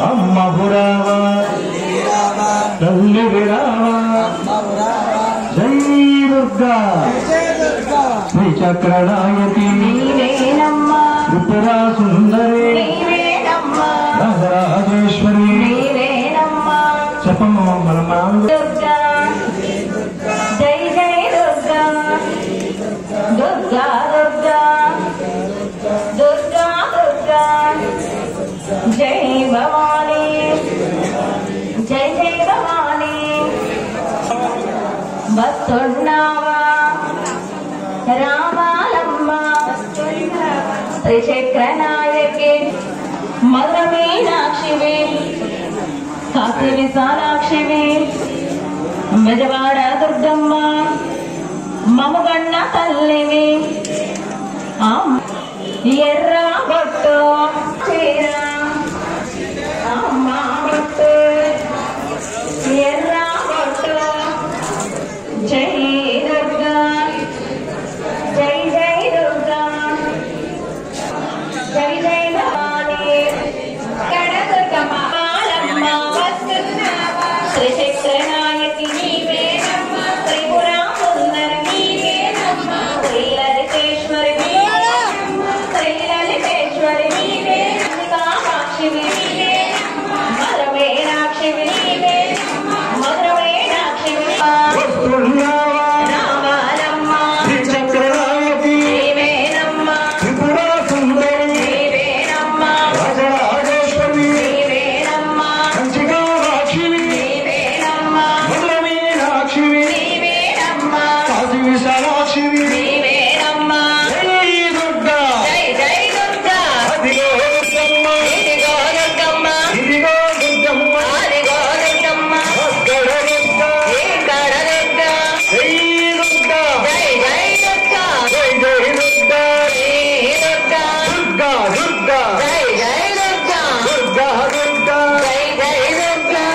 అమ్మ భురావా తల్లి విరావా జై దుర్గా శ్రీచక్రనాయకి త్రిపురా సుందరి రాజరాజేశ్వరి చెప్పమ్మ మమ్మల్ని జై జై దుర్గా దుర్గా దుర్గా దుర్గా దుర్గా జై భవానీ జై జై భవానీ భక్తున్నావా రామాలమ్మ త్రిచక్రనాయకి మధుర మీనాక్షివి కాశీ విశాలాక్షివి బెజవాడ దుర్గమ్మ మమగన్న తల్లివి ఎర్ర బొట్టు చీర అమ్మ బొట్టు ఎర్ర బొట్టు జై దుర్గా జై జై దుర్గా జై జై భవానీ కడదుర్గమ్మ బాలమ్మ వస్తున్నావా శ్రీచక్రనాయకి నీవేనమ్మ త్రిపురా సుందరి నీవేనమ్మ శ్రీలలితేశ్వరి నీవేనమ్మ శ్రీలలితేశ్వరి నీవేనమ్మ కామాక్షివి నీవేనమ్మ మధురమేనాక్షివి నీవేనమ్మ మధురమేనాక్షివి రామాలమ్మ శ్రీచక్రనాయకి నీవేనమ్మ త్రిపురా సుందరి నీవేనమ్మ రాజరాజేశ్వరి నీవేనమ్మ కంచికామాక్షివి నీవేనమ్మ మధురమీనాక్షివి నీవేనమ్మ కాశీ విశాలాక్షివి నీవేనమ్మ జై దుర్గా జై జై దుర్గా అదిగో దుర్గమ్మ ఇదిగో దుర్గమ్మ ఇదిగో దుర్గమ్మ అదిగో దుర్గమ్మ అక్కడ దుర్గా ఇక్కడ దుర్గా జై దుర్గా జై జై దుర్గా జై జై దుర్గా జై దుర్గా దుర్గా దుర్గా జై జై దుర్గా దుర్గా దుర్గా జై జై దుర్గా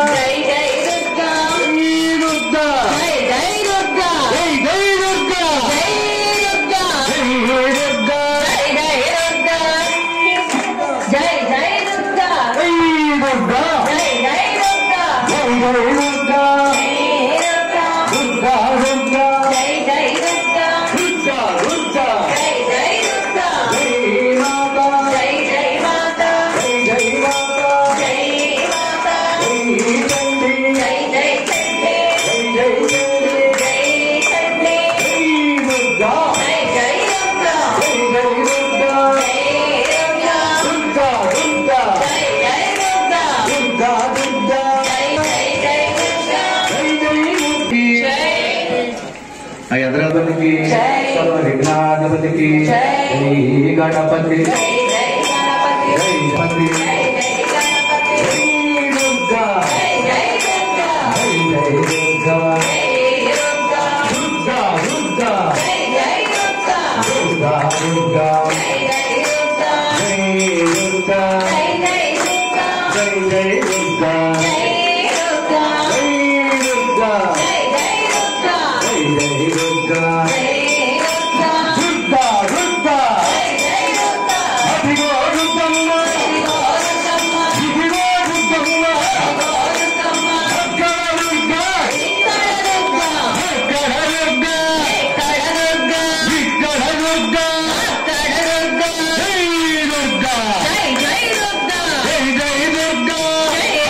జై దుర్గా జై జై దుర్గా జై దుర్గా జై జై దుర్గా జై జై దుర్గా జై దుర్గా జై దుర్గా జై జై దుర్గా జై దుర్గా జై జై దుర్గా జై జై దుర్గా జై దుర్గా దుర్గా దుర్గా జై జై దుర్గా దుర్గా దుర్గా జై జై దుర్గా జై మాతా జై జై మాతా జై జై మాతా జై మాతా జై చండీ జై జై చండి జై జై చండీ జై చండి జై దుర్గా జై జై దుర్గా జై జై దుర్గా జై దుర్గా దుర్గా దుర్గా జై జై దుర్గా దుర్గా దుర్గా జై జై జై దుర్గా జై జై మూర్తి జై గణపతికి జై. సర్వవిఘ్నాధిపతికి జై. జై గణపతి జై జై గణపతి జై గణపతి జై జై గణపతి జై దుర్గా జై జై దుర్గా జై జై దుర్గా జై దుర్గా దుర్గా దుర్గా జై జై దుర్గా దుర్గా దుర్గా జై జై దుర్గా జై దుర్గా జై జై దుర్గా జై జై దుర్గా జై దుర్గా జై దుర్గా జై జై దుర్గా జై జై దుర్గా జై దుర్గా దుర్గా దుర్గా జై జై దుర్గా అదిగో దుర్గమ్మ ఇదిగో దుర్గమ్మ ఇదిగో దుర్గమ్మ ఇదిగో దుర్గమ్మ అక్కడ దుర్గా ఇక్కడ దుర్గా అక్కడ దుర్గా ఇక్కడ దుర్గా ఇక్కడ దుర్గా అక్కడ దుర్గా జై దుర్గా జై జై దుర్గా జై జై దుర్గా జై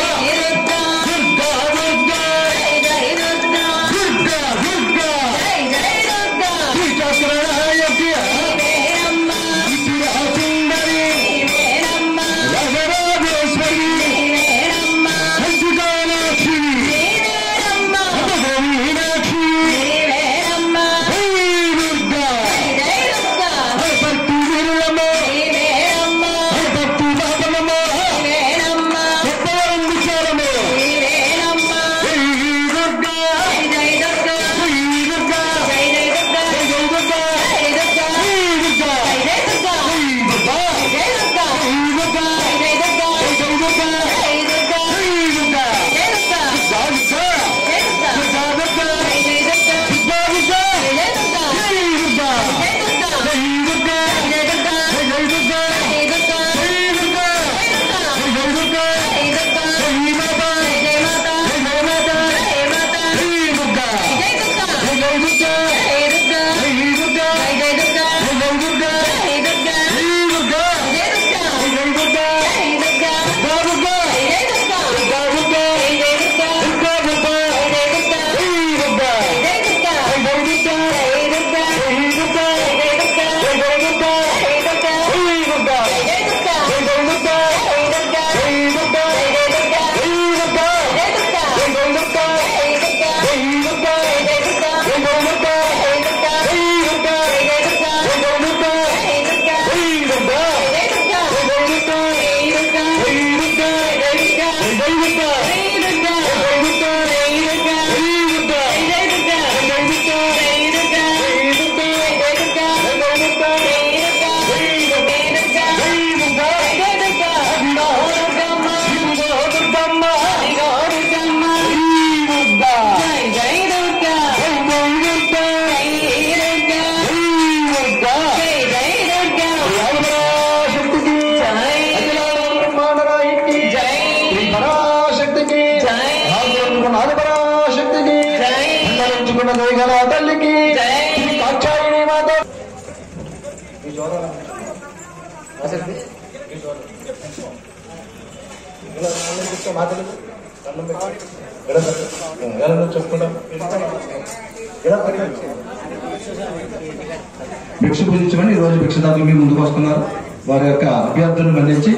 భిక్ష పూజించమని ఈ రోజు భిక్షదాతలు మీ ముందుకు వస్తున్నారు. వారి యొక్క అభ్యర్థులను మన్నించి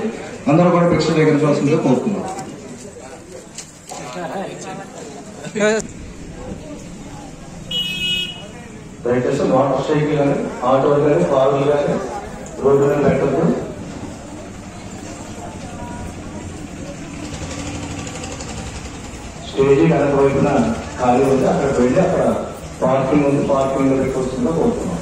అందరూ కూడా భిక్ష స్వీకరించవలసిందిగా కోరుతున్నారు. దయచేసి మోటార్ సైకిల్ కానీ ఆటోలు కానీ కారులు కానీ రోడ్డు మీద పెట్టద్దు. స్టేజీ వెనక వైపున ఖాళీ ఉంది, అక్కడికి వెళ్ళి అక్కడ పార్కింగ్ ఉంది, పార్కింగ్ పెట్టవలసిందిగా కోరుతున్నాం.